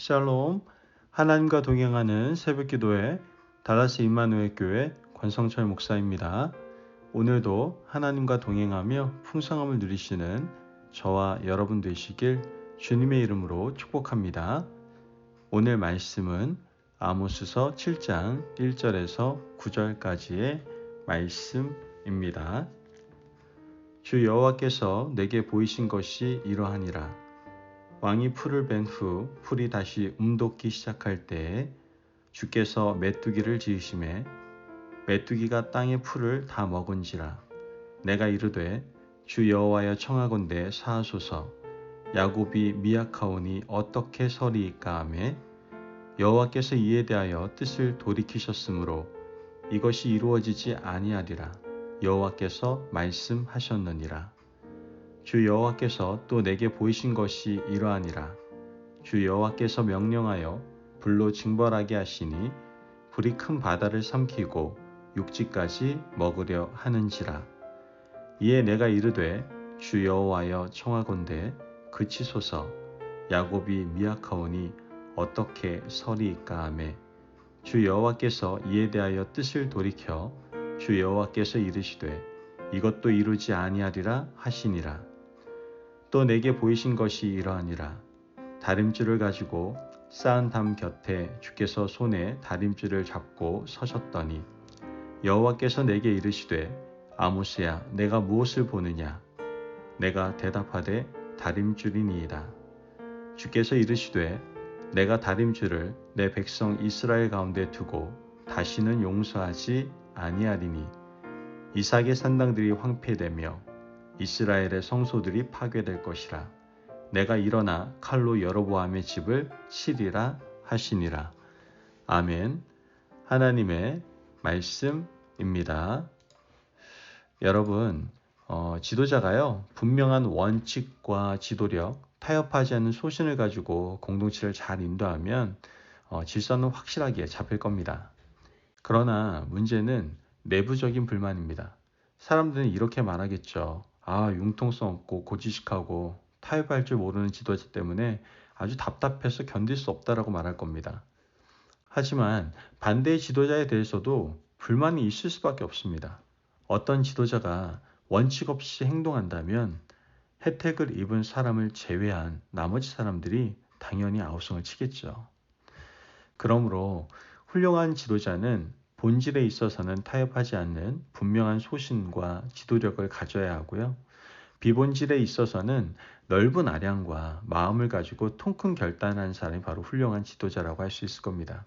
샬롬. 하나님과 동행하는 새벽기도회 달라스 임마누엘 교회 권성철 목사입니다. 오늘도 하나님과 동행하며 풍성함을 누리시는 저와 여러분 되시길 주님의 이름으로 축복합니다. 오늘 말씀은 아모스서 7장 1절에서 9절까지의 말씀입니다. 주 여호와께서 내게 보이신 것이 이러하니라. 왕이 풀을 벤 후 풀이 다시 움돋기 시작할 때에 주께서 메뚜기를 지으심에 메뚜기가 땅의 풀을 다 먹은지라. 내가 이르되 주 여호와여 청하건대 사하소서. 야곱이 미약하오니 어떻게 서리이까 하매 여호와께서 이에 대하여 뜻을 돌이키셨으므로 이것이 이루어지지 아니하리라. 여호와께서 말씀하셨느니라. 주 여호와께서 또 내게 보이신 것이 이러하니라. 주 여호와께서 명령하여 불로 징벌하게 하시니 불이 큰 바다를 삼키고 육지까지 먹으려 하는지라. 이에 내가 이르되 주 여호와여 청하건대 그치소서. 야곱이 미약하오니 어떻게 서리이까 하매 주 여호와께서 이에 대하여 뜻을 돌이켜 주 여호와께서 이르시되 이것도 이루지 아니하리라 하시니라. 또 내게 보이신 것이 이러하니라. 다림줄을 가지고 쌓은 담 곁에 주께서 손에 다림줄을 잡고 서셨더니 여호와께서 내게 이르시되 아모스야 내가 무엇을 보느냐. 내가 대답하되 다림줄이니이다. 주께서 이르시되 내가 다림줄을 내 백성 이스라엘 가운데 두고 다시는 용서하지 아니하리니 이삭의 산당들이 황폐되며 이스라엘의 성소들이 파괴될 것이라. 내가 일어나 칼로 여로보암의 집을 치리라 하시니라. 아멘. 하나님의 말씀입니다. 여러분, 지도자가요 분명한 원칙과 지도력, 타협하지 않는 소신을 가지고 공동체를 잘 인도하면 질서는 확실하게 잡힐 겁니다. 그러나 문제는 내부적인 불만입니다. 사람들은 이렇게 말하겠죠. 융통성 없고 고지식하고 타협할 줄 모르는 지도자 때문에 아주 답답해서 견딜 수 없다라고 말할 겁니다. 하지만 반대의 지도자에 대해서도 불만이 있을 수밖에 없습니다. 어떤 지도자가 원칙 없이 행동한다면 혜택을 입은 사람을 제외한 나머지 사람들이 당연히 아우성을 치겠죠. 그러므로 훌륭한 지도자는 본질에 있어서는 타협하지 않는 분명한 소신과 지도력을 가져야 하고요. 비본질에 있어서는 넓은 아량과 마음을 가지고 통큰 결단한 사람이 바로 훌륭한 지도자라고 할 수 있을 겁니다.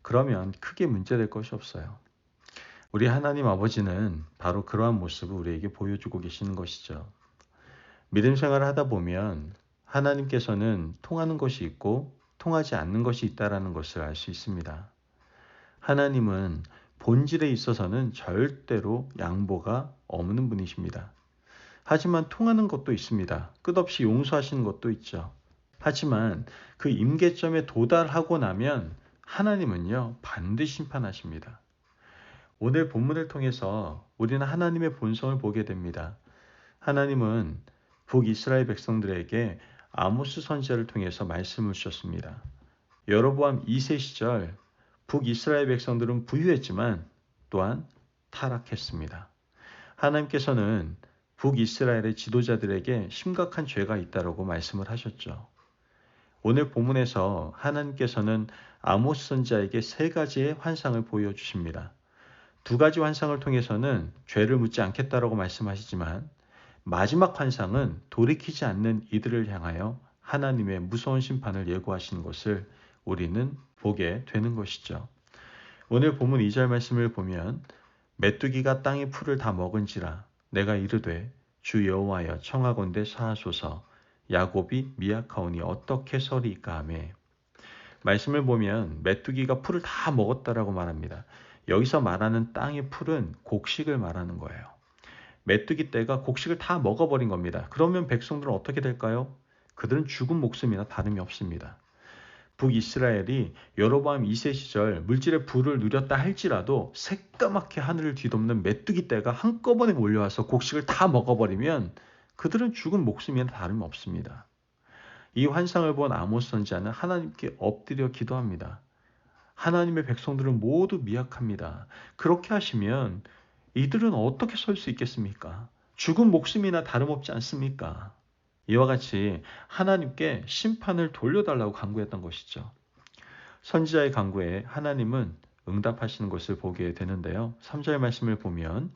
그러면 크게 문제될 것이 없어요. 우리 하나님 아버지는 바로 그러한 모습을 우리에게 보여주고 계시는 것이죠. 믿음 생활을 하다 보면 하나님께서는 통하는 것이 있고 통하지 않는 것이 있다는 것을 알 수 있습니다. 하나님은 본질에 있어서는 절대로 양보가 없는 분이십니다. 하지만 통하는 것도 있습니다. 끝없이 용서하시는 것도 있죠. 하지만 그 임계점에 도달하고 나면 하나님은요 반드시 심판하십니다. 오늘 본문을 통해서 우리는 하나님의 본성을 보게 됩니다. 하나님은 북이스라엘 백성들에게 아모스 선지자를 통해서 말씀을 주셨습니다. 여로보암 2세 시절 북이스라엘 백성들은 부유했지만 또한 타락했습니다. 하나님께서는 북이스라엘의 지도자들에게 심각한 죄가 있다고 말씀을 하셨죠. 오늘 본문에서 하나님께서는 아모스 선지자에게 세 가지의 환상을 보여주십니다. 두 가지 환상을 통해서는 죄를 묻지 않겠다라고 말씀하시지만 마지막 환상은 돌이키지 않는 이들을 향하여 하나님의 무서운 심판을 예고하시는 것을 우리는 보게 되는 것이죠. 오늘 본문 2절 말씀을 보면 메뚜기가 땅의 풀을 다 먹은지라. 내가 이르되 주 여호와여 청하건대 사하소서. 야곱이 미약하오니 어떻게 서리이까 하매. 말씀을 보면 메뚜기가 풀을 다 먹었다라고 말합니다. 여기서 말하는 땅의 풀은 곡식을 말하는 거예요. 메뚜기 떼가 곡식을 다 먹어버린 겁니다. 그러면 백성들은 어떻게 될까요? 그들은 죽은 목숨이나 다름이 없습니다. 북이스라엘이 여로보암 2세 시절 물질의 부를 누렸다 할지라도 새까맣게 하늘을 뒤덮는 메뚜기 떼가 한꺼번에 몰려와서 곡식을 다 먹어버리면 그들은 죽은 목숨이나 다름이 없습니다. 이 환상을 본 아모스 선지자는 하나님께 엎드려 기도합니다. 하나님의 백성들은 모두 미약합니다. 그렇게 하시면 이들은 어떻게 설 수 있겠습니까? 죽은 목숨이나 다름없지 않습니까? 이와 같이 하나님께 심판을 돌려달라고 간구했던 것이죠. 선지자의 간구에 하나님은 응답하시는 것을 보게 되는데요. 3절 말씀을 보면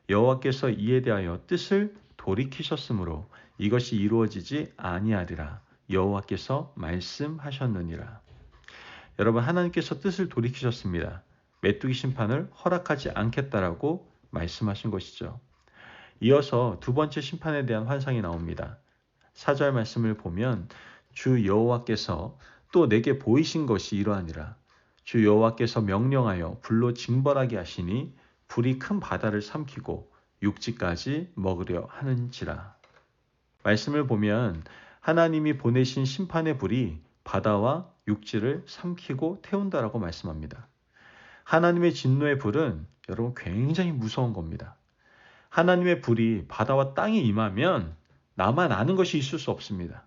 여호와께서 이에 대하여 뜻을 돌이키셨으므로 이것이 이루어지지 아니하리라. 여호와께서 말씀하셨느니라. 여러분, 하나님께서 뜻을 돌이키셨습니다. 메뚜기 심판을 허락하지 않겠다라고 말씀하신 것이죠. 이어서 두 번째 심판에 대한 환상이 나옵니다. 4절 말씀을 보면 주 여호와께서 또 내게 보이신 것이 이러하니라. 주 여호와께서 명령하여 불로 징벌하게 하시니 불이 큰 바다를 삼키고 육지까지 먹으려 하는지라. 말씀을 보면 하나님이 보내신 심판의 불이 바다와 육지를 삼키고 태운다라고 말씀합니다. 하나님의 진노의 불은 여러분 굉장히 무서운 겁니다. 하나님의 불이 바다와 땅에 임하면 나만 아는 것이 있을 수 없습니다.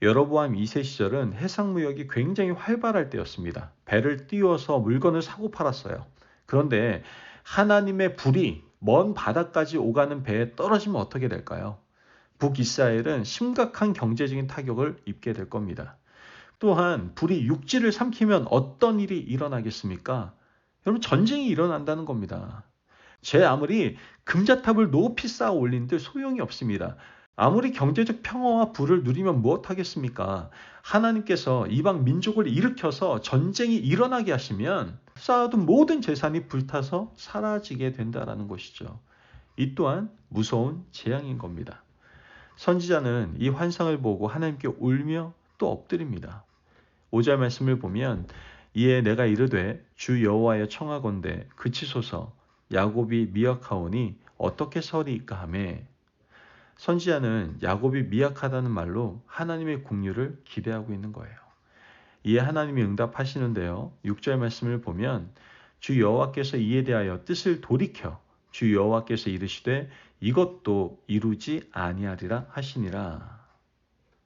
여로보암 2세 시절은 해상무역이 굉장히 활발할 때였습니다. 배를 띄워서 물건을 사고 팔았어요. 그런데 하나님의 불이 먼 바다까지 오가는 배에 떨어지면 어떻게 될까요? 북이스라엘은 심각한 경제적인 타격을 입게 될 겁니다. 또한 불이 육지를 삼키면 어떤 일이 일어나겠습니까? 여러분, 전쟁이 일어난다는 겁니다. 아무리 금자탑을 높이 쌓아 올린들 소용이 없습니다. 아무리 경제적 평화와 부를 누리면 무엇하겠습니까? 하나님께서 이방 민족을 일으켜서 전쟁이 일어나게 하시면 쌓아둔 모든 재산이 불타서 사라지게 된다는 것이죠. 이 또한 무서운 재앙인 겁니다. 선지자는 이 환상을 보고 하나님께 울며 또 엎드립니다. 5절 말씀을 보면 이에 내가 이르되 주 여호와여 청하건대 그치소서 야곱이 미약하오니 어떻게 서리이까 하매. 선지자는 야곱이 미약하다는 말로 하나님의 긍휼을 기대하고 있는 거예요. 이에 하나님이 응답하시는데요. 6절 말씀을 보면 주 여호와께서 이에 대하여 뜻을 돌이켜 주 여호와께서 이르시되 이것도 이루지 아니하리라 하시니라.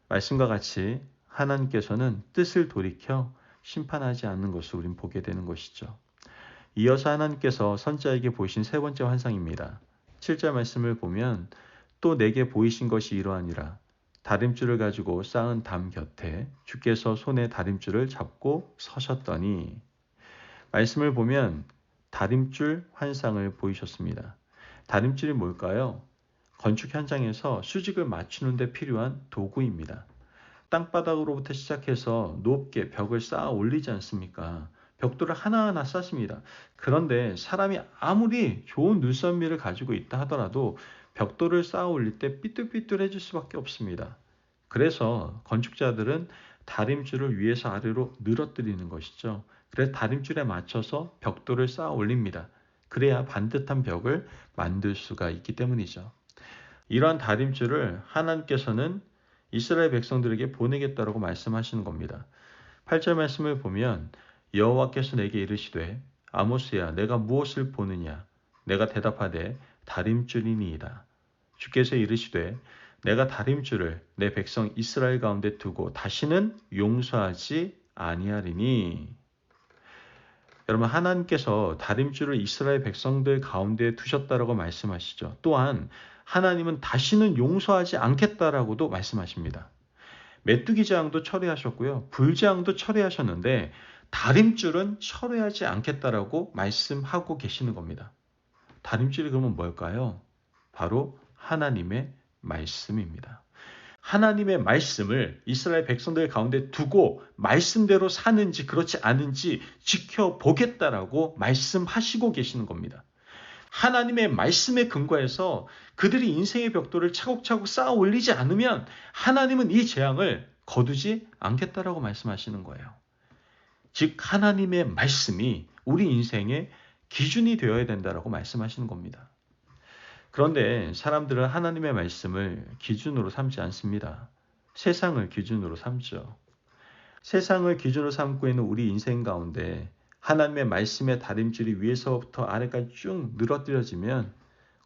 말씀과 같이 하나님께서는 뜻을 돌이켜 심판하지 않는 것을 우린 보게 되는 것이죠. 이어서 하나님께서 선지자에게 보이신 세 번째 환상입니다. 7절 말씀을 보면 또 내게 보이신 것이 이러하니라. 다림줄을 가지고 쌓은 담 곁에 주께서 손에 다림줄을 잡고 서셨더니. 말씀을 보면 다림줄 환상을 보이셨습니다. 다림줄이 뭘까요? 건축 현장에서 수직을 맞추는 데 필요한 도구입니다. 땅바닥으로부터 시작해서 높게 벽을 쌓아 올리지 않습니까? 벽돌을 하나하나 쌓습니다. 그런데 사람이 아무리 좋은 눈썰미를 가지고 있다 하더라도 벽돌을 쌓아 올릴 때 삐뚤삐뚤해질 수밖에 없습니다. 그래서 건축자들은 다림줄을 위에서 아래로 늘어뜨리는 것이죠. 그래서 다림줄에 맞춰서 벽돌을 쌓아 올립니다. 그래야 반듯한 벽을 만들 수가 있기 때문이죠. 이러한 다림줄을 하나님께서는 이스라엘 백성들에게 보내겠다라고 말씀하시는 겁니다. 8절 말씀을 보면 여호와께서 내게 이르시되 아모스야 내가 무엇을 보느냐? 내가 대답하되 다림줄이니이다. 주께서 이르시되 내가 다림줄을 내 백성 이스라엘 가운데 두고 다시는 용서하지 아니하리니. 여러분, 하나님께서 다림줄을 이스라엘 백성들 가운데 두셨다라고 말씀하시죠. 또한 하나님은 다시는 용서하지 않겠다라고도 말씀하십니다. 메뚜기 재앙도 철회하셨고요. 불재앙도 철회하셨는데 다림줄은 철회하지 않겠다라고 말씀하고 계시는 겁니다. 다림줄이 그러면 뭘까요? 바로 하나님의 말씀입니다. 하나님의 말씀을 이스라엘 백성들 가운데 두고 말씀대로 사는지 그렇지 않은지 지켜보겠다라고 말씀하시고 계시는 겁니다. 하나님의 말씀에 근거해서 그들이 인생의 벽돌을 차곡차곡 쌓아 올리지 않으면 하나님은 이 재앙을 거두지 않겠다라고 말씀하시는 거예요. 즉 하나님의 말씀이 우리 인생의 기준이 되어야 된다라고 말씀하시는 겁니다. 그런데 사람들은 하나님의 말씀을 기준으로 삼지 않습니다. 세상을 기준으로 삼죠. 세상을 기준으로 삼고 있는 우리 인생 가운데 하나님의 말씀의 다림줄이 위에서부터 아래까지 쭉 늘어뜨려지면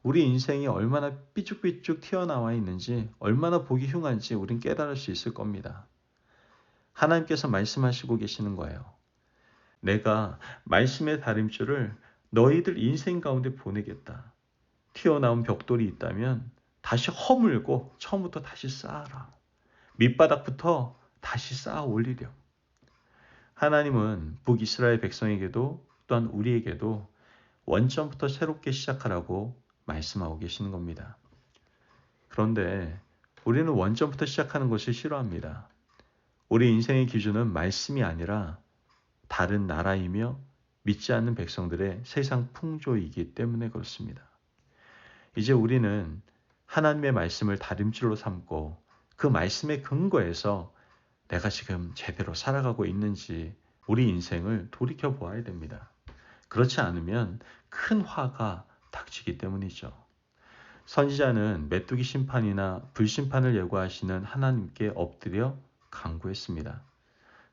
우리 인생이 얼마나 삐죽삐죽 튀어나와 있는지, 얼마나 보기 흉한지 우린 깨달을 수 있을 겁니다. 하나님께서 말씀하시고 계시는 거예요. 내가 말씀의 다림줄을 너희들 인생 가운데 보내겠다. 튀어나온 벽돌이 있다면 다시 허물고 처음부터 다시 쌓아라. 밑바닥부터 다시 쌓아 올리렴. 하나님은 북이스라엘 백성에게도 또한 우리에게도 원점부터 새롭게 시작하라고 말씀하고 계시는 겁니다. 그런데 우리는 원점부터 시작하는 것을 싫어합니다. 우리 인생의 기준은 말씀이 아니라 다른 나라이며 믿지 않는 백성들의 세상 풍조이기 때문에 그렇습니다. 이제 우리는 하나님의 말씀을 다림줄로 삼고 그 말씀의 근거에서 내가 지금 제대로 살아가고 있는지 우리 인생을 돌이켜 보아야 됩니다. 그렇지 않으면 큰 화가 닥치기 때문이죠. 선지자는 메뚜기 심판이나 불심판을 예고하시는 하나님께 엎드려 간구했습니다.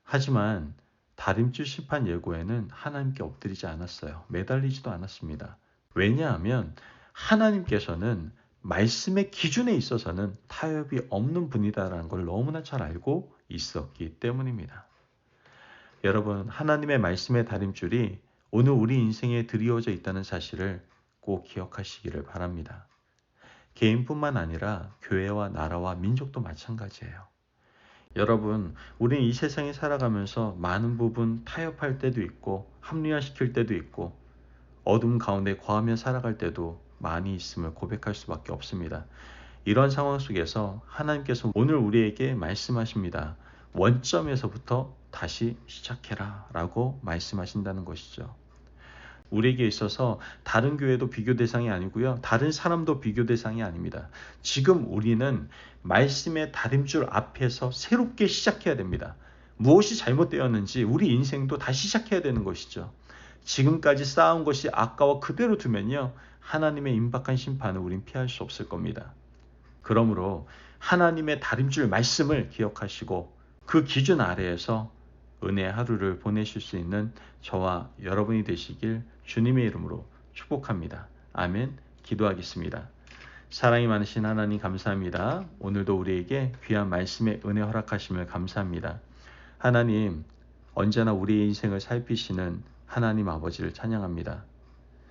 하지만 다림줄 심판 예고에는 하나님께 엎드리지 않았어요. 매달리지도 않았습니다. 왜냐하면 하나님께서는 말씀의 기준에 있어서는 타협이 없는 분이다라는 걸 너무나 잘 알고 있었기 때문입니다. 여러분, 하나님의 말씀의 다림줄이 오늘 우리 인생에 드리워져 있다는 사실을 꼭 기억하시기를 바랍니다. 개인뿐만 아니라 교회와 나라와 민족도 마찬가지예요. 여러분, 우리는 이 세상에 살아가면서 많은 부분 타협할 때도 있고 합리화시킬 때도 있고 어둠 가운데 거하며 살아갈 때도 많이 있음을 고백할 수밖에 없습니다. 이런 상황 속에서 하나님께서 오늘 우리에게 말씀하십니다. 원점에서부터 다시 시작해라 라고 말씀하신다는 것이죠. 우리에게 있어서 다른 교회도 비교 대상이 아니고요. 다른 사람도 비교 대상이 아닙니다. 지금 우리는 말씀의 다림줄 앞에서 새롭게 시작해야 됩니다. 무엇이 잘못되었는지 우리 인생도 다시 시작해야 되는 것이죠. 지금까지 쌓아온 것이 아까워 그대로 두면요. 하나님의 임박한 심판을 우린 피할 수 없을 겁니다. 그러므로 하나님의 다림줄 말씀을 기억하시고 그 기준 아래에서 은혜의 하루를 보내실 수 있는 저와 여러분이 되시길 주님의 이름으로 축복합니다. 아멘. 기도하겠습니다. 사랑이 많으신 하나님 감사합니다. 오늘도 우리에게 귀한 말씀의 은혜 허락하심을 감사합니다. 하나님, 언제나 우리의 인생을 살피시는 하나님 아버지를 찬양합니다.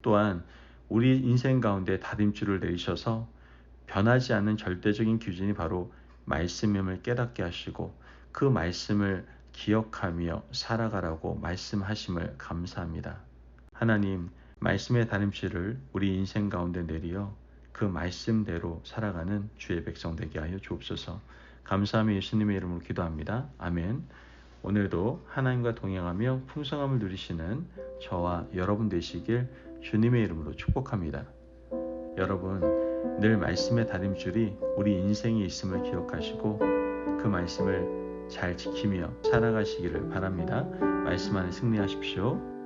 또한 우리 인생 가운데 다림줄을 내리셔서 변하지 않는 절대적인 기준이 바로 말씀임을 깨닫게 하시고 그 말씀을 기억하며 살아가라고 말씀하심을 감사합니다. 하나님, 말씀의 다림줄을 우리 인생 가운데 내리어 그 말씀대로 살아가는 주의 백성 되게 하여 주옵소서. 감사하며 예수님의 이름으로 기도합니다. 아멘. 오늘도 하나님과 동행하며 풍성함을 누리시는 저와 여러분 되시길 주님의 이름으로 축복합니다. 여러분, 늘 말씀의 다림줄이 우리 인생에 있음을 기억하시고 그 말씀을 잘 지키며 살아가시기를 바랍니다. 말씀 안에 승리하십시오.